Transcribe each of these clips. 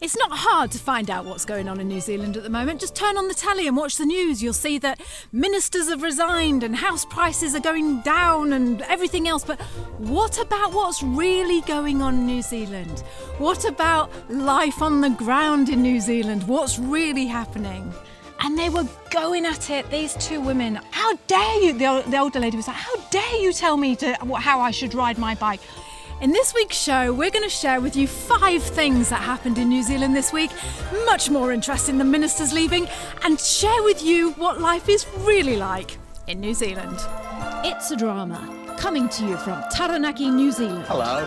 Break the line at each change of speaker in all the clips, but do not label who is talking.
It's not hard to find out what's going on in New Zealand at the moment. Just turn on the telly and watch the news. You'll see that ministers have resigned and house prices are going down and everything else. But what about what's really going on in New Zealand? What about life on the ground in New Zealand? What's really happening? And they were going at it, these two women. How dare you, the older lady was like, how dare you tell me how I should ride my bike? In this week's show, we're going to share with you 5 things that happened in New Zealand this week, much more interesting than ministers leaving, and share with you what life is really like in New Zealand. It's a Drama, coming to you from Taranaki, New Zealand.
Hello.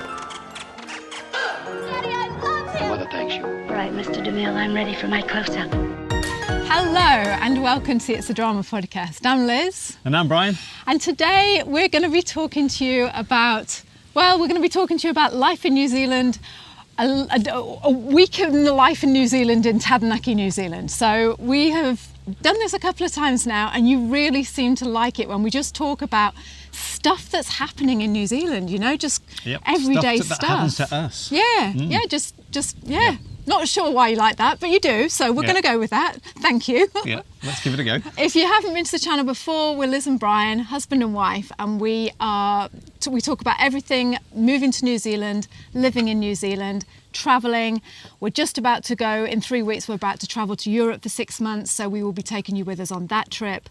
Daddy, I love him!
Mother thanks you.
All right, Mr. DeMille, I'm ready for my close-up.
Hello and welcome to It's a Drama podcast. I'm Liz.
And I'm Brian.
And today we're going to be talking to you about life in New Zealand, a week in the life in New Zealand in Taranaki, New Zealand. So we have done this a couple of times now and you really seem to like it when we just talk about stuff that's happening in New Zealand, you know, just everyday stuff.
That happens to us.
Yeah, yeah. Not sure why you like that, but you do, so we're going to go with that. Thank you.
Yeah, let's give it a go.
If you haven't been to the channel before, we're Liz and Briiiiiiah, husband and wife, and we talk about everything, moving to New Zealand, living in New Zealand, travelling. We're just about to go, in 3 weeks, we're about to travel to Europe for 6 months, so we will be taking you with us on that trip.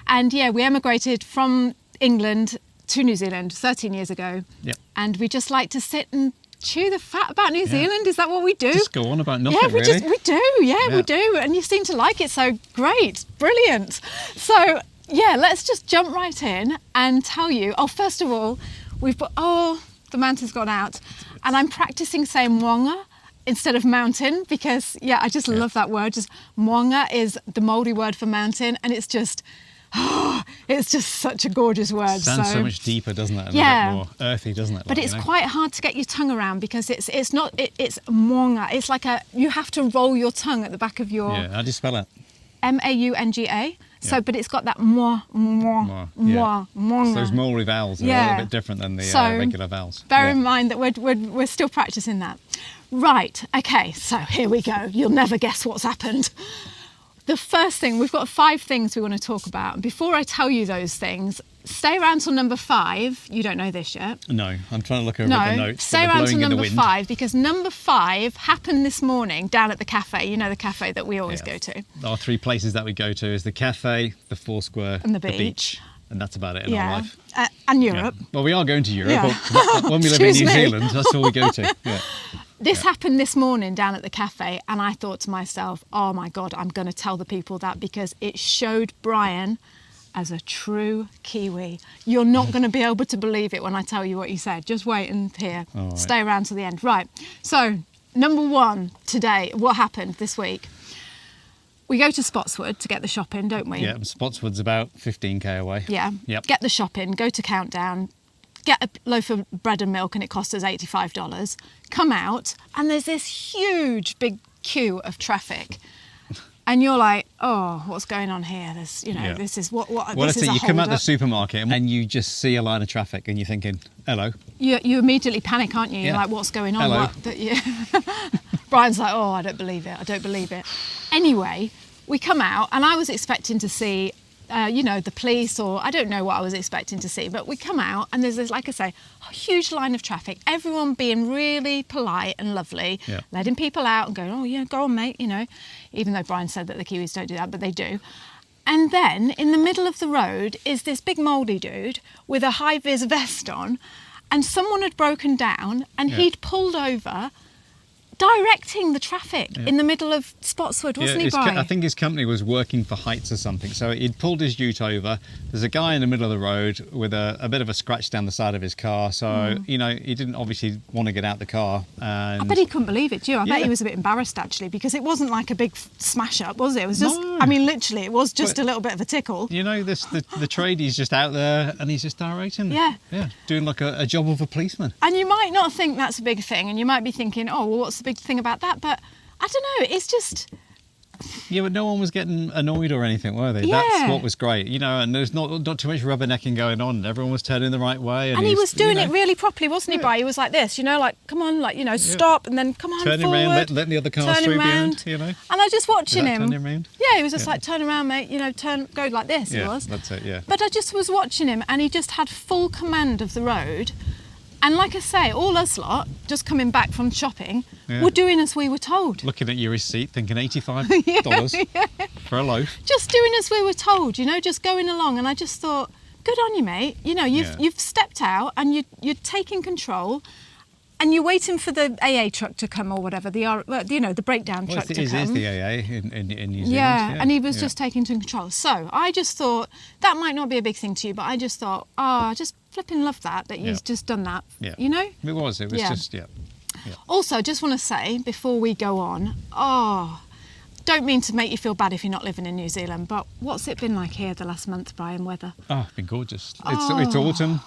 And yeah, we emigrated from England to New Zealand 13 years ago.
Yep.
And we just like to sit and chew the fat about New Zealand. Is that what we do?
Just go on about nothing,
we
really.
We do. And you seem to like it, so great, brilliant. So yeah, let's just jump right in and tell you. Oh, first of all, the manta's gone out, and I'm practicing saying moanga instead of mountain because I just love that word. Just moanga is the Māori word for mountain, and it's just such a gorgeous word.
Sounds so much deeper, doesn't it? And a bit more earthy, doesn't it?
But it's quite hard to get your tongue around because it's moanga. It's like you have to roll your tongue at the back of your...
Yeah, how do you spell it?
Maunga. So, but it's got that moa.
So those Maori vowels are a little bit different than the regular vowels.
Bear in mind that we're still practicing that. Right, okay, so here we go. You'll never guess what's happened. The first thing, we've got 5 things we want to talk about. And before I tell you those things, stay around till number 5. You don't know this yet.
No, I'm trying to look over at the notes.
Stay around till number 5 because number 5 happened this morning down at the cafe. You know the cafe that we always go to.
Our 3 places that we go to is the cafe, the Foursquare,
and the beach.
And that's about it in our life.
And Europe.
Yeah. Well, we are going to Europe, but when we live in New Zealand, that's all we go to. Yeah.
This happened this morning down at the cafe, and I thought to myself, oh my God, I'm going to tell the people that because it showed Brian as a true Kiwi. You're not going to be able to believe it when I tell you what he said. Just wait and hear. Right. Stay around to the end. Right. So, number 1 today, what happened this week? We go to Spotswood to get the shopping, don't we?
Yeah, Spotswood's about 15k away.
Yeah. Yep. Get the shopping, go to Countdown, get a loaf of bread and milk, and it cost us $85. Come out, and there's this huge, big queue of traffic. And you're like, oh, what's going on here? There's, this is what
well,
this is a
you come out
hold-up.
the supermarket and you just see a line of traffic and you're thinking, hello.
You immediately panic, aren't you? You're like, what's going on?
Hello.
Brian's like, oh, I don't believe it. Anyway, we come out, and I was expecting to see the police, or I don't know what I was expecting to see, but we come out and there's this, like I say, a huge line of traffic, everyone being really polite and lovely, letting people out and going, oh yeah, go on mate, even though Brian said that the Kiwis don't do that, but they do. And then in the middle of the road is this big mouldy dude with a high-vis vest on, and someone had broken down and he'd pulled over, directing the traffic in the middle of Spotswood, wasn't he, Brian?
I think his company was working for Heights or something. So he'd pulled his ute over. There's a guy in the middle of the road with a bit of a scratch down the side of his car. So, he didn't obviously want to get out the car. And
I bet he couldn't believe it, too. I bet he was a bit embarrassed, actually, because it wasn't like a big smash up, was it? It was just, literally, it was just a little bit of a tickle.
The tradie's just out there and he's just directing.
Yeah.
Yeah, doing like a job of a policeman.
And you might not think that's a big thing, and you might be thinking, oh, well, what's the big thing about that? But I don't know, it's just...
Yeah, but no one was getting annoyed or anything, were they?
Yeah.
That's what was great, and there's not too much rubbernecking going on. Everyone was turning the right way.
And he was doing it really properly, wasn't he, Briiiiiiiah? He was like this, like, come on, like, stop, and then come on
turning
forward.
around, letting the other cars
turning
through
round.
behind,
And I was just watching him.
Turning around?
Yeah, he was just like, turn around, mate, go like this, he was.
That's it, yeah.
But I just was watching him, and he just had full command of the road. And like I say, all us lot, just coming back from shopping, were doing as we were told.
Looking at your receipt, thinking $85 for a loaf.
Just doing as we were told, just going along. And I just thought, good on you, mate. You've stepped out and you're taking control. And you're waiting for the AA truck to come or whatever, the breakdown truck to come.
It is the AA in New Zealand.
Yeah, and he was just taking control. So I just thought, that might not be a big thing to you, but I just thought, I just flipping love that you've just done that,
Yeah. It was just.
Also, I just want to say, before we go on, don't mean to make you feel bad if you're not living in New Zealand, but what's it been like here the last month, Briiiiiiiah, weather?
Oh, it's been gorgeous. It's autumn,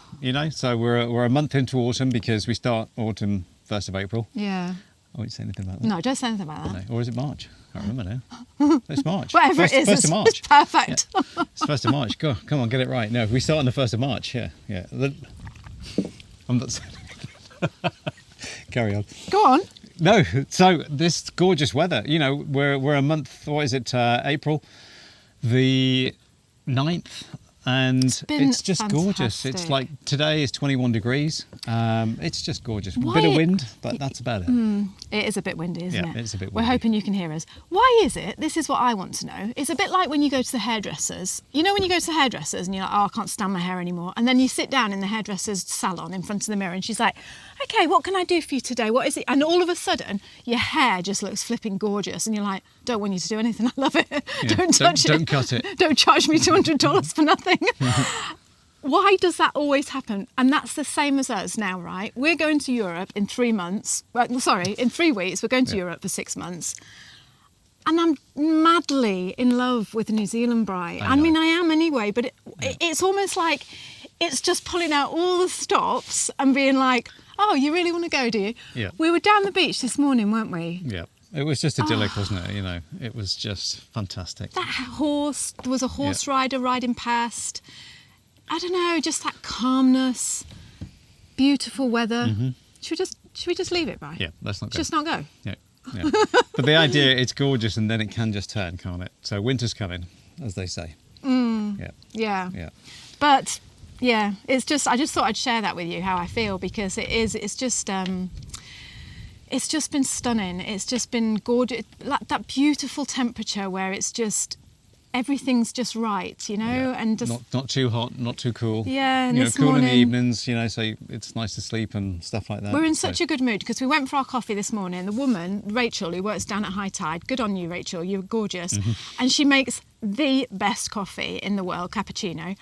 so we're a month into autumn because we start autumn 1st of April.
Yeah.
I won't say anything about that.
No, don't say anything about that.
No. Or is it March? I can't remember now. It's March.
Whatever it is,
1st of March.
It's perfect.
Yeah. It's 1st of March. Go, come on, get it right. No, we start on the 1st of March. Yeah. I'm not saying. Carry on.
Go on.
No, so this gorgeous weather, we're a month, what is it, April the 9th, and it's just
fantastic.
Gorgeous. It's like today is 21 degrees. It's just gorgeous.
Why-
A bit of wind, but that's about it.
It is a bit windy, isn't it?
Yeah, it's a bit
We're
windy.
hoping you can hear us. Why is it? This is what I want to know. It's a bit like when you go to the hairdressers. When you go to the hairdressers and you're like, I can't stand my hair anymore. And then you sit down in the hairdresser's salon in front of the mirror and she's like, okay, what can I do for you today? What is it? And all of a sudden, your hair just looks flipping gorgeous. And you're like, don't want you to do anything. I love it.
Yeah,
Don't touch it.
Don't cut it.
Don't charge me $200 for nothing. Why does that always happen? And that's the same as us now, right? We're going to Europe in 3 months. In 3 weeks. We're going to Europe for 6 months. And I'm madly in love with New Zealand, Briiiiiiah. I mean, I am anyway, but it's almost like it's just pulling out all the stops and being like, oh, you really want to go, do you?
Yeah.
We were down the beach this morning, weren't we?
Yeah. It was just idyllic, wasn't it? It was just fantastic.
There was a horse rider riding past. I don't know, just that calmness, beautiful weather. Mm-hmm. Should we just leave it, Briiiiiiah?
Yeah, let's not go.
Just not go.
Yeah. But the idea, it's gorgeous, and then it can just turn, can't it? So winter's coming, as they say.
Yeah.
Yeah.
But yeah, it's just, I just thought I'd share that with you, how I feel, because it's just been stunning. It's just been gorgeous. Like that beautiful temperature where it's just, everything's just right, and just
not too hot, not too cool.
Yeah, and this
cool
morning,
in the evenings, so it's nice to sleep and stuff like that.
We're in such a good mood because we went for our coffee this morning. The woman, Rachel, who works down at High Tide, good on you, Rachel, you're gorgeous, and she makes the best coffee in the world, cappuccino.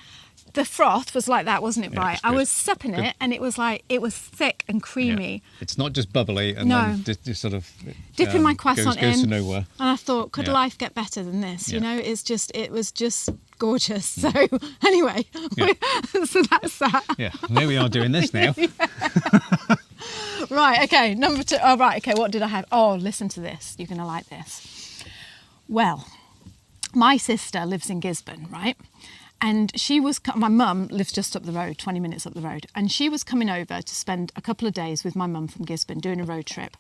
The froth was like that, wasn't it, Briiiiiiiah? I was sipping it and it was thick and creamy.
Yeah. It's not just bubbly and then just sort of
dipping my croissant
goes
in,
to nowhere.
and I thought, could life get better than this?
Yeah.
It was just gorgeous. So anyway, so that's that.
Yeah, and here we are doing this now.
Right, okay, number 2. Oh, right, okay, what did I have? Oh, listen to this. You're going to like this. Well, my sister lives in Gisborne, right? And my mum lives just up the road, 20 minutes up the road. And she was coming over to spend a couple of days with my mum from Gisborne doing a road trip.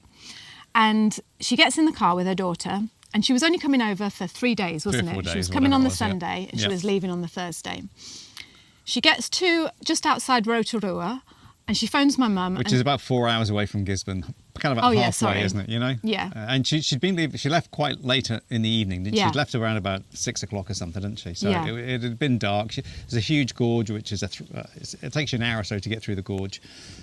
And she gets in the car with her daughter. And she was only coming over for 3 days, wasn't
3 or 4
it?
days,
She was coming on the
yeah.
Sunday and she
Yeah.
was leaving on the Thursday. She gets to just outside Rotorua and she phones my mum.
Which is about 4 hours away from Gisborne. Kind of about halfway, isn't it?
Yeah.
And she left quite later in the evening, didn't she?
Yeah.
She'd left around about 6 o'clock or something, didn't she? So
Yeah.
it had been dark. There's a huge gorge, which is it takes you an hour or so to get through the gorge.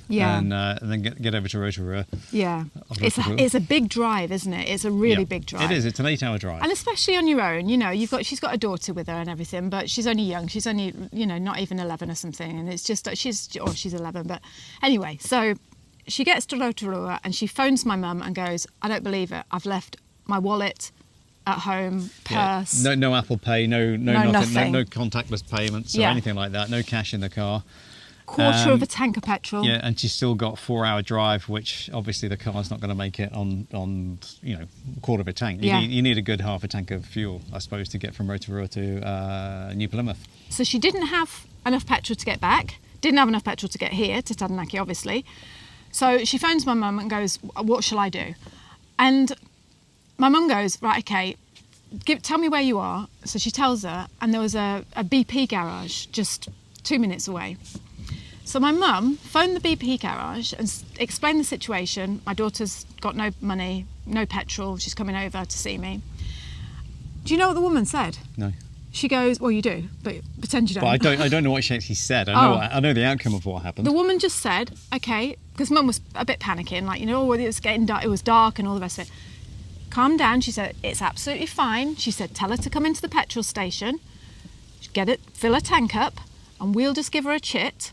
Yeah.
And then get over to Rotorua.
Yeah.
Rotorua.
It's a big drive, isn't it? It's a really big drive.
It is. It's an 8-hour drive.
And especially on your own, she's got a daughter with her and everything, but she's only young. She's only, not even 11 or something. And it's just that she's 11. But anyway, so she gets to Rotorua and she phones my mum and goes, I don't believe it. I've left my wallet at home, purse.
Yeah. No Apple Pay, no nothing.
nothing.
No contactless payments or
Yeah.
anything like that. No cash in the car.
Quarter of a tank of petrol.
Yeah, and she's still got 4-hour drive, which obviously the car's not going to make it on a quarter of a tank. You need a good half a tank of fuel, I suppose, to get from Rotorua to New Plymouth.
So she didn't have enough petrol to get back, didn't have enough petrol to get here to Taranaki, obviously. So she phones my mum and goes, what shall I do? And my mum goes, right, okay, tell me where you are. So she tells her, and there was a BP garage just 2 minutes away. So my mum phoned the BP garage and explained the situation. My daughter's got no money, no petrol. She's coming over to see me. Do you know what the woman said?
No.
She goes, well, you do, but pretend you don't.
But I don't know what she actually said. I know the outcome of what happened.
The woman just said, okay, because Mum was a bit panicking, like, it was getting dark, it was dark and all the rest of it. Calm down. She said, it's absolutely fine. She said, tell her to come into the petrol station, fill her tank up, and we'll just give her a chit.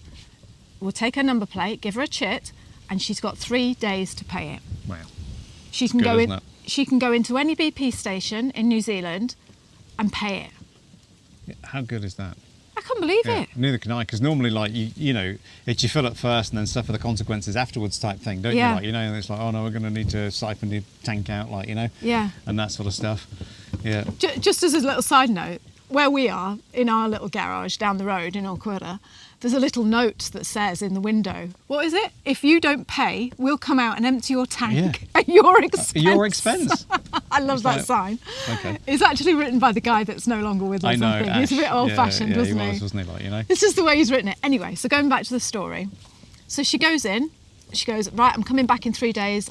We'll take her number plate, give her a chit, and she's got 3 days to pay it.
Wow.
She can go into any BP station in New Zealand and pay it.
Yeah, how good is that?
I can't believe it.
Neither can I, because normally, like, it's you fill it first and then suffer the consequences afterwards type thing, don't you? Like, and it's like, oh no, we're going to need to siphon the tank out, like,
Yeah.
and that sort of stuff. Yeah.
Just as a little side note, where we are, in our little garage down the road in Okura, there's a little note that says in the window, what is it? If you don't pay, we'll come out and empty your tank at your expense.
Your expense.
I love that sign.
Okay.
It's actually written by the guy that's no longer with us.
I know.
I think. He's a bit old-fashioned, wasn't he?
Wasn't he? Like,
It's just the way he's written it. Anyway, so going back to the story. So she goes in. She goes, right, I'm coming back in 3 days.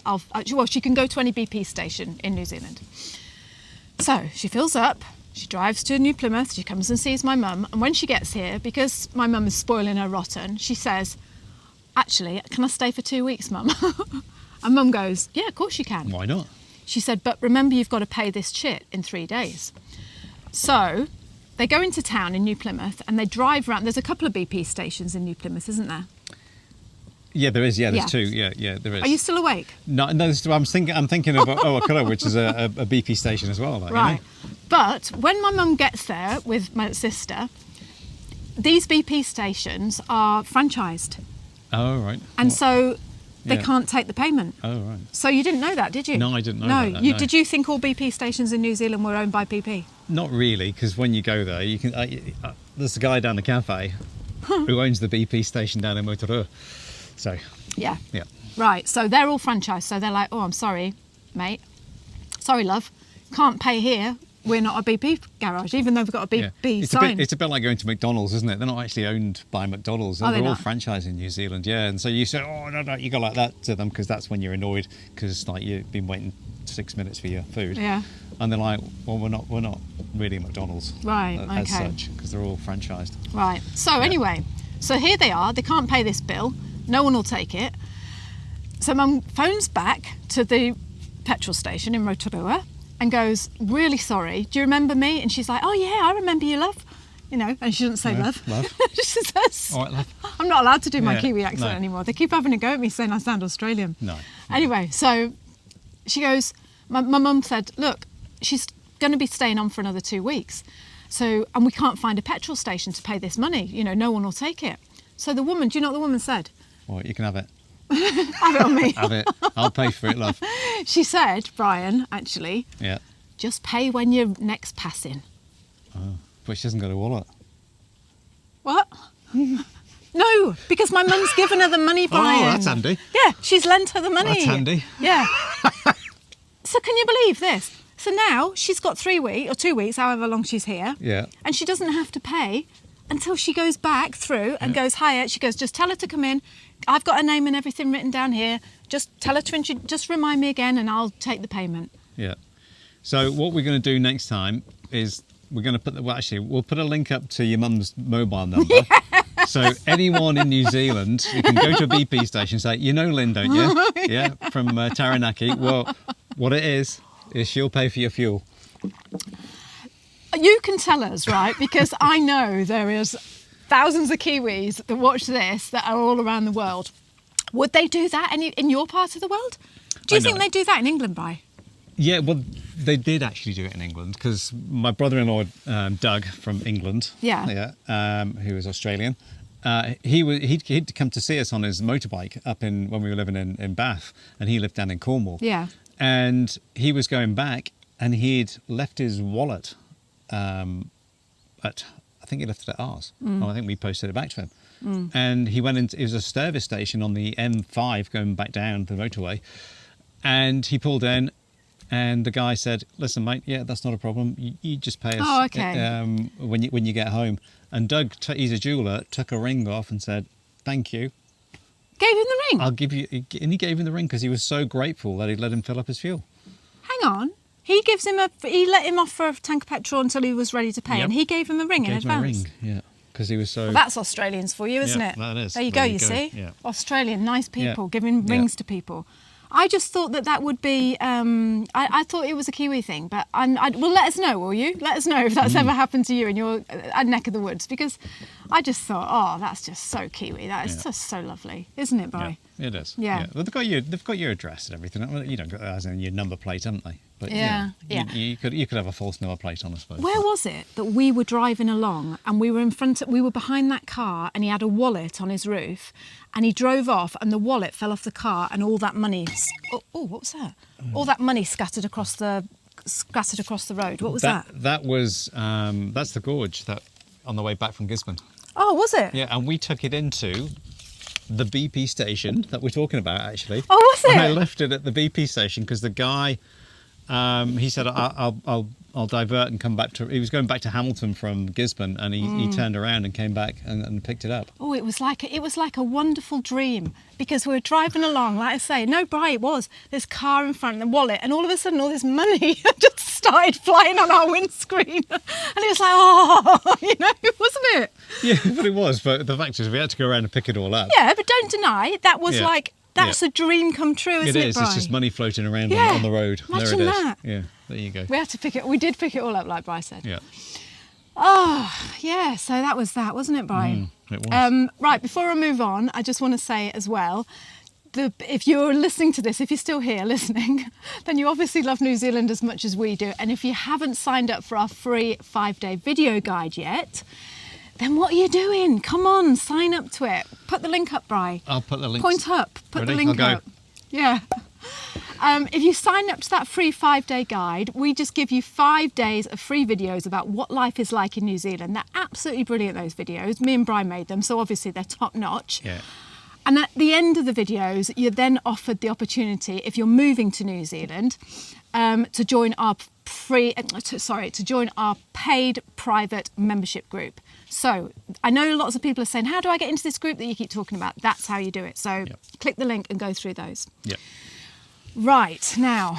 She can go to any BP station in New Zealand. So she fills up. She drives to New Plymouth, she comes and sees my mum, and when she gets here, because my mum is spoiling her rotten, she says, actually, can I stay for 2 weeks, Mum? And Mum goes, yeah, of course you can.
Why not?
She said, but remember you've got to pay this chit in 3 days. So they go into town in New Plymouth and they drive around. There's a couple of BP stations in New Plymouth, isn't there?
Yeah, there is. Yeah, there's two. Yeah, there is.
Are you still awake?
No, I'm thinking of Okura, which is a BP station as well. Like,
right. But when my mum gets there with my sister, these BP stations are franchised.
Oh, right.
And so they can't take the payment.
Oh, right.
So you didn't know that, did you?
No, I didn't know that. No.
Did you think all BP stations in New Zealand were owned by BP?
Not really, because when you go there, you can. There's a guy down the cafe who owns the BP station down in Rotorua. So.
Yeah.
Yeah.
Right. So they're all franchised. So they're like, oh, I'm sorry, mate. Sorry, love. Can't pay here. We're not a BP garage, even though we've got a BP sign.
It's a bit like going to McDonald's, isn't it? They're not actually owned by McDonald's. They're all franchised in New Zealand, yeah. And so you say, oh, no, you go like that to them because that's when you're annoyed because like you've been waiting 6 minutes for your food.
Yeah.
And they're like, well, we're not really McDonald's.
Right,
as such, because they're all franchised.
Right. So anyway, so here they are. They can't pay this bill. No one will take it. So Mum phones back to the petrol station in Rotorua and goes, really sorry, do you remember me? And she's like, oh yeah, I remember you, love. And she doesn't say love. She says, all right, love. I'm not allowed to do my Kiwi accent anymore. They keep having a go at me saying I sound Australian.
No.
Anyway, so she goes, my mum said, look, she's going to be staying on for another 2 weeks. So, and we can't find a petrol station to pay this money. No one will take it. So the woman, do you know what the woman said?
Well, you can have it.
Have it on me.
Have it. I'll pay for it, love.
She said, Brian, actually, just pay when you're next passing.
Oh, but she hasn't got a wallet.
What? No, because my mum's given her the money, Brian.
Oh, that's handy.
Yeah, she's lent her the money.
That's handy.
Yeah. So can you believe this? So now she's got 3 weeks, or 2 weeks, however long she's here. Yeah. And she doesn't have to pay until she goes back through and goes, hiya. She goes, just tell her to come in. I've got her name and everything written down here. Just tell her to just remind me again and I'll take the payment. Yeah.
So what we're going to do next time is we're going to put we'll put a link up to your mum's mobile number. Yeah. So anyone in New Zealand, you can go to a BP station and say, you know Lynn, don't you? Yeah, from Taranaki. Well, what it is she'll pay for your fuel.
You can tell us, right? Because I know there is thousands of Kiwis that watch this that are all around the world. Would they do that in your part of the world? Do you think they do that in England, Bri?
Yeah, well, they did actually do it in England because my brother-in-law, Doug, from England, who is Australian, he'd come to see us on his motorbike up in when we were living in Bath, and he lived down in Cornwall.
Yeah.
And he was going back, and he'd left his wallet I think he left it at ours. Oh, I think we posted it back to him. And he went into, it was a service station on the M5 going back down the motorway, and he pulled in, and the guy said, "Listen, mate, yeah, that's not a problem. You just pay us when you get home." And Doug, he's a jeweler, took a ring off and said, "Thank you."
Gave him the ring?
I'll give you, and he gave him the ring because he was so grateful that he'd let him fill up his fuel.
Hang on. He let him off for a tank of petrol until he was ready to pay, and he gave him a ring in advance.
Him a ring, yeah, because he was so...
Well, that's Australians for you, isn't it?
That is.
There you go, you see?
Yeah.
Australian, nice people, giving rings to people. I just thought that would be... I thought it was a Kiwi thing, but well, let us know, will you? Let us know if that's ever happened to you in your neck of the woods, because I just thought, oh, that's just so Kiwi. That is just so lovely, isn't it, Briiiiiiiah?
Yeah, it is.
Yeah.
Well, they've got your address and everything. Well, you know, as in your number plate, haven't they? But you could have a false number plate on, I suppose.
Where was it that we were driving along and we were behind that car, and he had a wallet on his roof, and he drove off and the wallet fell off the car, and all that money... Oh, what was that? All that money scattered across the road. What was that?
That was that's the gorge that on the way back from Gisborne.
Oh, was it?
Yeah, and we took it into the BP station that we're talking about, actually.
Oh, was it?
And I left it at the BP station because the guy, he said, I'll divert and come back to... He was going back to Hamilton from Gisborne, and he turned around and came back and picked it up.
Oh, it was like a wonderful dream, because we were driving along, like I say, no, Briiiiiiiah, it was this car in front, the wallet, and all of a sudden all this money just started flying on our windscreen, and it was like, oh, wasn't it?
Yeah, but it was. But the fact is, we had to go around and pick it all up.
Yeah, but don't deny that was that's a dream come true, isn't it?
It is. It's just money floating around on the road.
Imagine
there it is.
that.
Yeah, there you go.
We had to pick it. We did pick it all up, like Briiiiiiiah said.
Yeah.
Oh, yeah. So that was that, wasn't it, Briiiiiiiah?
It was.
Right. Before I move on, I just want to say as well, if you're listening to this, if you're still here listening, then you obviously love New Zealand as much as we do. And if you haven't signed up for our free 5-day video guide yet, then what are you doing? Come on, sign up to it. Put the link up, Briiiiiiiah.
I'll put the link.
Point up. Put
Ready?
the link
I'll
up. Yeah. If you sign up to that free 5-day guide, we just give you 5 days of free videos about what life is like in New Zealand. They're absolutely brilliant, those videos. Me and Briiiiiiiah made them, so obviously they're top notch. Yeah. And at the end of the videos, you're then offered the opportunity, if you're moving to New Zealand, to join our paid private membership group. So I know lots of people are saying, how do I get into this group that you keep talking about? That's how you do it. So click the link and go through those.
Yep.
Right, now,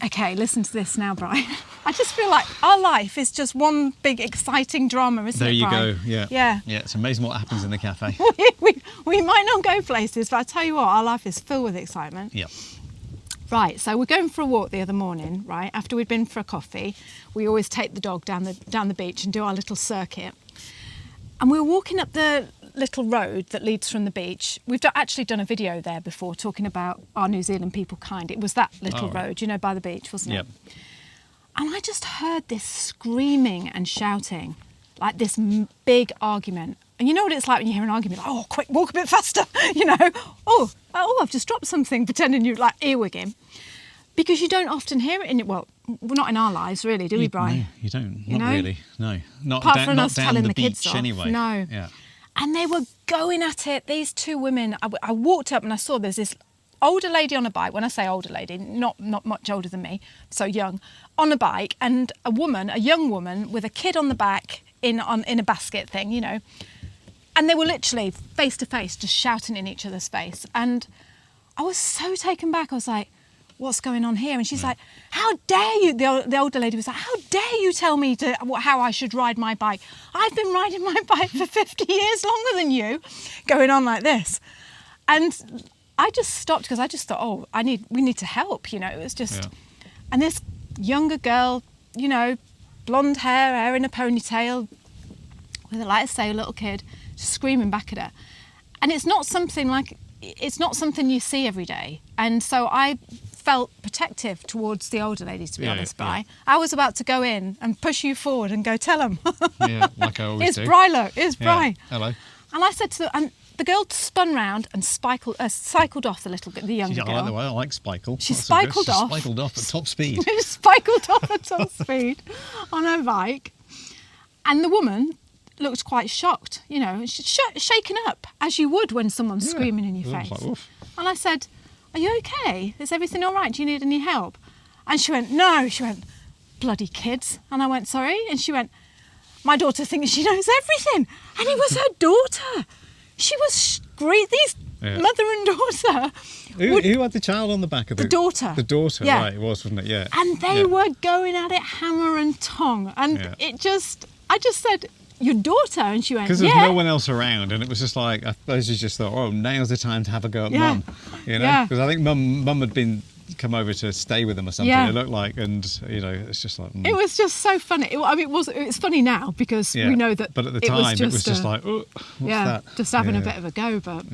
okay, listen to this now, Briiiiiiiah. I just feel like our life is just one big exciting drama, isn't
there
it,
you
Briiiiiiiah?
go, yeah.
Yeah.
Yeah, it's amazing what happens in the cafe.
we might not go places, but I tell you what, our life is filled with excitement.
Yeah.
Right, so we're going for a walk the other morning, right? After we'd been for a coffee, we always take the dog down the beach and do our little circuit. And we were walking up the little road that leads from the beach. We've actually done a video there before talking about our New Zealand people kind. It was that little road, by the beach, wasn't it? And I just heard this screaming and shouting, like this big argument. And you know what it's like when you hear an argument, like, oh, quick, walk a bit faster, oh, I've just dropped something, pretending you're like earwigging. Because you don't often hear it well, not in our lives, really, do we, Briiiiiiiah?
No, you don't. Not really. No. Not
apart
down,
from
not
us
down
telling
the
the kids
beach
off.
anyway.
No.
Yeah.
And they were going at it. These two women. I walked up and I saw there's this older lady on a bike. When I say older lady, not much older than me, so young, on a bike, and a young woman with a kid on the back in a basket thing, And they were literally face to face, just shouting in each other's face. And I was so taken back. I was like, what's going on here? And she's like, how dare you? The older lady was like, how dare you tell me how I should ride my bike? I've been riding my bike for 50 years longer than you, going on like this. And I just stopped because I just thought, we need to help, It was just, and this younger girl, blonde hair in a ponytail, with, like I say, a little kid, just screaming back at her. And it's not something you see every day. And so I felt protective towards the older lady, to be honest, Briiiiiiiah. I was about to go in and push you forward and go, tell them.
Yeah, like I always do.
Briiiiiiiah, look, it's Briiiiiiiiah.
Hello.
And I said to and the girl spun round and cycled off the younger girl.
I like Spikel.
She
That's so good.
spikeled off.
She spikeled off at top speed.
She spikeled off at top speed on her bike. And the woman looked quite shocked, you know, shaken up, as you would when someone's screaming in your
It was
face.
like, oof.
And I said, are you okay? Is everything all right? Do you need any help? And she went, no. She went, bloody kids. And I went, sorry? And she went, my daughter thinks she knows everything. And it was her daughter. She was these mother and daughter.
Who had the child on the back of
the daughter?
The daughter,
Yeah.
right, it was, wasn't it? Yeah.
And they were going at it hammer and tong. And I just said, your daughter? And she went,
because there's no one else around, and it was just like, I suppose you just thought, oh, now's the time to have a go at mum. You know? Because I think mum had come over to stay with them or something, it looked like, and, you know, it's just like...
It was just so funny. It's funny now because we know that.
But at the time, it was just like, oh, what's that?
Just having a bit of a go, but...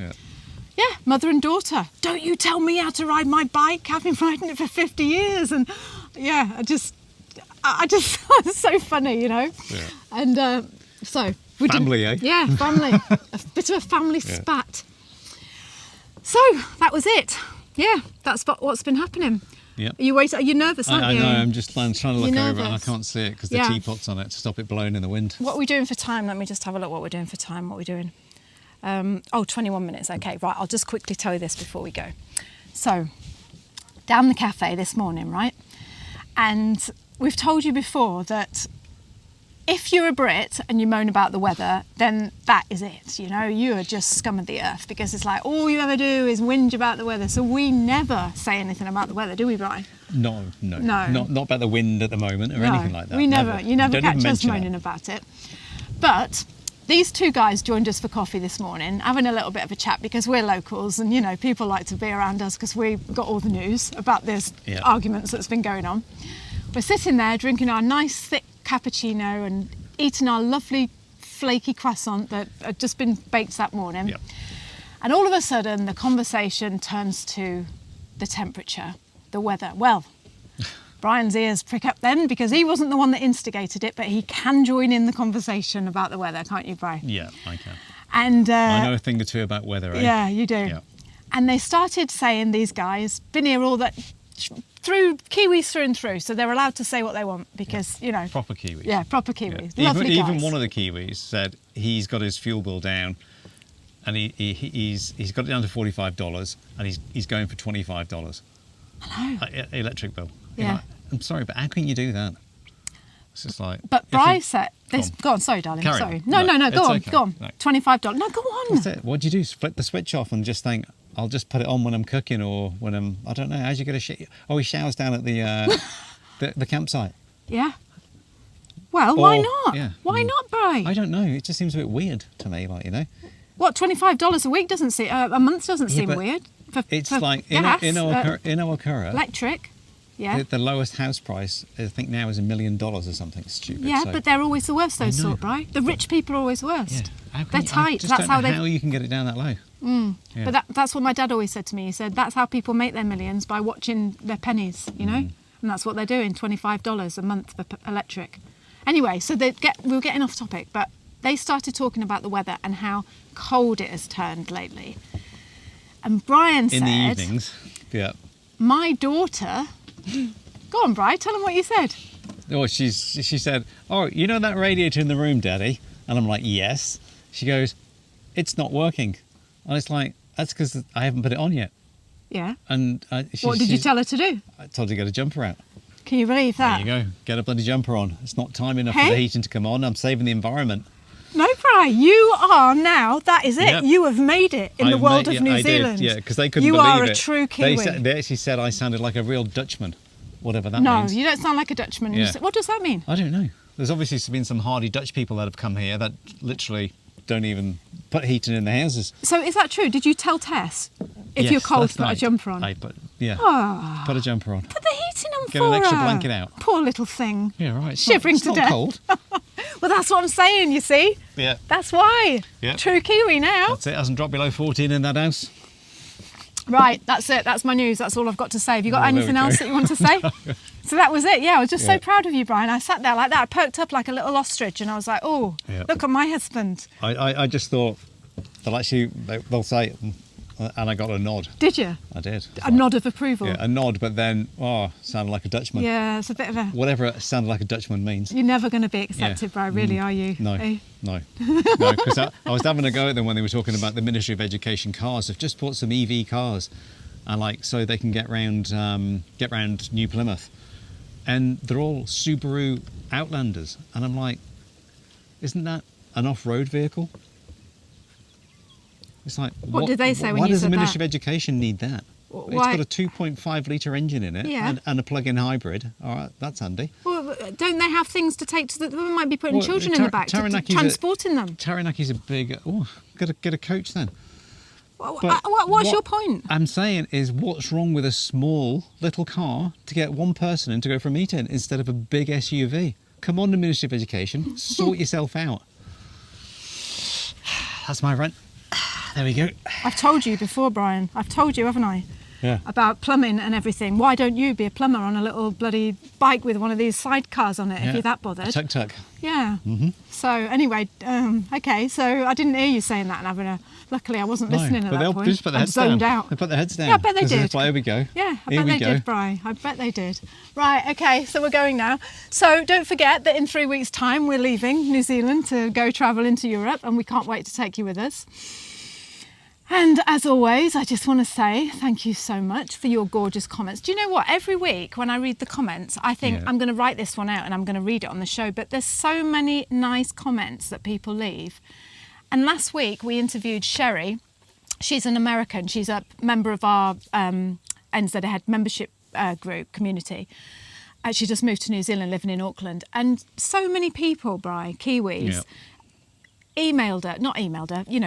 Yeah, mother and daughter. Don't you tell me how to ride my bike. I've been riding it for 50 years. And I just thought it's so funny, you know. Yeah. And so we
family, eh?
Yeah, family. A bit of a family spat. So that was it. Yeah, that's what's been happening. Yeah. Are you nervous, aren't you?
I know. I'm just trying to look over and I can't see it because the teapot's on it to stop it blowing in the wind.
What are we doing for time? Let me just have a look. What we're doing for time. What we're doing. 21 minutes. Okay, right. I'll just quickly tell you this before we go. So, down the cafe this morning, right? And we've told you before that if you're a Brit and you moan about the weather, then that is it. You know, you are just scum of the earth because it's like all you ever do is whinge about the weather. So we never say anything about the weather, do we, Brian?
No. Not about the wind at the moment or anything like that.
We never. You never
Don't
catch us moaning about it. But these two guys joined us for coffee this morning, having a little bit of a chat because we're locals and, you know, people like to be around us because we've got all the news about this arguments that's been going on. We're sitting there drinking our nice thick cappuccino and eating our lovely flaky croissant that had just been baked that morning. Yep. And all of a sudden the conversation turns to the temperature, the weather. Well, Brian's ears prick up then because he wasn't the one that instigated it, but he can join in the conversation about the weather, can't you, Brian?
Yeah, I can.
And
I know a thing or two about weather, eh?
Yeah, you do. Yeah. And they started saying, these guys, been here all that... through Kiwis through and through, so they're allowed to say what they want because, you know...
Proper Kiwis.
Yeah, proper Kiwis. Yeah. Lovely guys.
Even one of the Kiwis said he's got his fuel bill down and he's got it down to $45 and he's going for $25.
Hello.
Electric bill.
Yeah.
You know, I'm sorry, but how can you do that? It's just like...
But Bryce said... Go on, sorry, darling.
Carry
sorry.
on.
No, go on,
okay.
go on.
No.
$25. No, go on.
That's it. What do you do? Flip the switch off and just think, I'll just put it on when I'm cooking or when I'm... I don't know. How's you get a... Oh, he showers down at the the campsite.
Yeah. Well, why not?
Yeah.
Why not, Bry?
I don't know. It just seems a bit weird to me, like, you know.
What, $25 a week doesn't seem... a month doesn't seem weird?
It's
for
like
gas,
in Owakura,
electric,
the lowest house price I think now is $1 million or something stupid.
Yeah, but they're always the worst, those sort, right? The rich people are always the worst.
Yeah.
They're tight. That's how
how you can get it down that low.
Yeah. But that's what my dad always said to me. He said that's how people make their millions, by watching their pennies, you know, and that's what they're doing. $25 a month for electric. Anyway, so we were getting off topic, but they started talking about the weather and how cold it has turned lately. And Brian said...
In the evenings, yeah.
My daughter... Go on, Brian, tell them what you said.
Oh, she said, oh, you know that radiator in the room, Daddy? And I'm like, yes. She goes, it's not working. And it's like, that's because I haven't put it on yet.
Yeah.
And
what did you tell her to do?
I told her to get a jumper out.
Can you believe that?
There you go. Get a bloody jumper on. It's not time enough for the heating to come on. I'm saving the environment.
No, Brian, you are now, that is it.
Yep.
You have made it in the world of New Zealand.
Did, yeah, because they couldn't
believe it. You are a true Kiwi.
They actually said I sounded like a real Dutchman, whatever that means.
No, you don't sound like a Dutchman. Yeah. What does that mean?
I don't know. There's obviously been some hardy Dutch people that have come here that literally don't even put heating in their houses.
So is that true? Did you tell Tess if you're cold to put a jumper on?
Put a jumper on.
Put the heating on
Get an extra blanket out.
Poor little thing.
Yeah, right.
Shivering to death.
Cold.
Well, that's what I'm saying, you see.
Yeah.
That's why.
Yeah.
True Kiwi now.
That's it. Hasn't dropped below 14 in that house.
Right, that's it. That's my news. That's all I've got to say. Have you got anything else that you want to say? So that was it. Yeah, I was just so proud of you, Brian. I sat there like that. I perked up like a little ostrich and I was like, oh, look at my husband.
I just thought, they'll say, and I got a nod.
Did you?
I did.
A nod of approval?
Yeah, a nod, but then, sounded like a Dutchman.
Yeah, it's a bit of a...
Whatever it sounded like a Dutchman means.
You're never going to be accepted, Bri, really, are you?
No,
Eh?
no, because I was having a go at them when they were talking about the Ministry of Education cars. They've just bought some EV cars, and so they can get round New Plymouth, and they're all Subaru Outlanders, and I'm like, isn't that an off-road vehicle? It's like,
what did they say when
why
you
does the
said
Ministry
that?
of Education need that?
Why?
It's got a 2.5 litre engine in it,
Yeah.
and a plug-in hybrid. All right, that's handy.
Well, don't they have things to take to the... They might be putting children in the back, transporting them.
Taranaki's a big... get a coach then.
What's your point?
I'm saying is, what's wrong with a small little car to get one person in to go for a meeting instead of a big SUV? Come on, the Ministry of Education, sort yourself out. That's my rant. There we go.
I've told you before, Brian. I've told you, haven't I?
Yeah.
About plumbing and everything. Why don't you be a plumber on a little bloody bike with one of these sidecars on it if you're that bothered?
Tuk-tuk.
Yeah. Mm-hmm. So anyway, okay. So I didn't hear you saying that and having a... Luckily, I wasn't listening at that point.
Just put their heads
zoned
down.
out.
They put their heads down.
Yeah, I bet they did.
It's like, here we go.
Yeah, I
Here
bet
we
they
go.
did, Bri. I bet they did. Right, okay, so we're going now. So don't forget that in 3 weeks' time, we're leaving New Zealand to go travel into Europe, and we can't wait to take you with us. And as always, I just want to say thank you so much for your gorgeous comments. Do you know what? Every week when I read the comments, I think I'm going to write this one out and I'm going to read it on the show. But there's so many nice comments that people leave. And last week we interviewed Sherry. She's an American. She's a member of our NZHead membership group community. She just moved to New Zealand, living in Auckland. And so many people, Bri, Kiwis,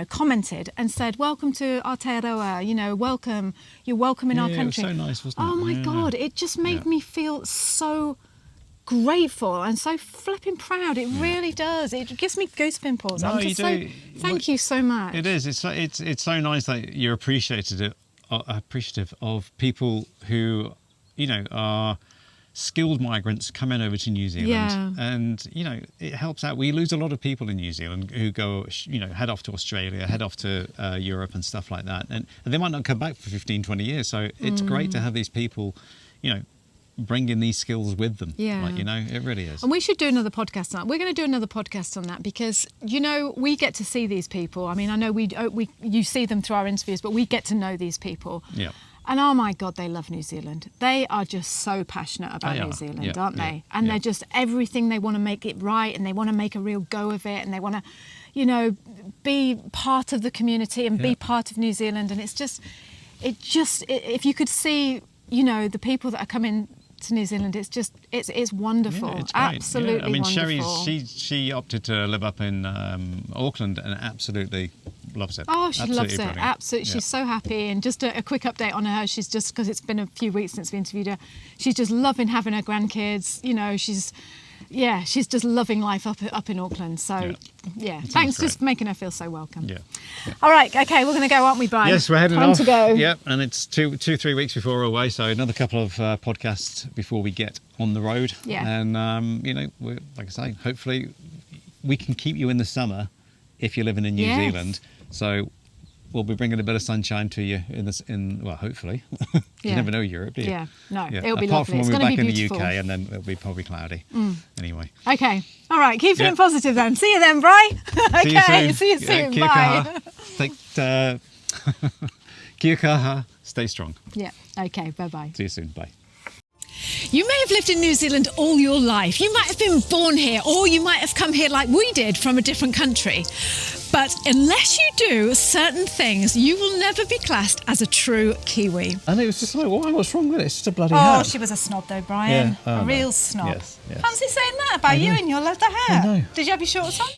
commented and said, welcome to Aotearoa, welcome, you're welcome in our country.
It was so nice, wasn't it?
Oh my God, it just made me feel so grateful and so flipping proud. It really does. It gives me goose pimples.
No,
I'm just thank you so much.
It is. It's so nice that you're appreciative of people who, are skilled migrants coming over to New Zealand, and it helps out. We lose a lot of people in New Zealand who go, head off to Australia, head off to Europe and stuff like that, and they might not come back for 15, 20 years. So it's great to have these people, bringing these skills with them. It really is.
And we should do another podcast on that. We're going to do another podcast on that because we get to see these people. I mean, I know you see them through our interviews, but we get to know these people.
Yeah.
And oh my God, they love New Zealand. They are just so passionate about New Zealand, aren't they? And they're just everything. They want to make it right, and they want to make a real go of it, and they want to, be part of the community and be part of New Zealand. And if you could see, the people that are coming to New Zealand, it's wonderful.
Yeah, it's
absolutely
I mean,
wonderful.
she opted to live up in Auckland and absolutely loves it.
Oh, she loves it.
Brilliant.
Absolutely. She's so happy. And just a quick update on her. She's just, because it's been a few weeks since we interviewed her, she's just loving having her grandkids. She's just loving life up in Auckland. So, thanks just for making her feel so welcome.
Yeah.
All right. Okay, we're going to go, aren't we, Brian?
Yes, we're heading
Time
off.
to go.
Yep, and it's 3 weeks before we're away, so another couple of podcasts before we get on the road.
Yeah.
And, we're, like I say, hopefully we can keep you in the summer if you're living in New Zealand. So we'll be bringing a bit of sunshine to you hopefully. You never know Europe, do you?
Yeah, no, it'll be
Apart
lovely.
from when we're back in the
beautiful.
UK, and then it'll be probably cloudy. Anyway.
Okay, all right, keep feeling positive then. See you then, Bri. Okay, see you soon.
Kia
Bye.
kaha. Kia kaha. Stay strong.
Yeah, okay, bye-bye.
See you soon. Bye.
You may have lived in New Zealand all your life. You might have been born here, or you might have come here like we did from a different country. But unless you do certain things, you will never be classed as a true Kiwi.
And it was just like, what's wrong with it? It's just a bloody hat.
Oh, she was a snob though, Brian.
Yeah. Oh,
a real snob.
Yes.
Fancy saying that about you and your leather hair.
I know.
Did you have your shorts on?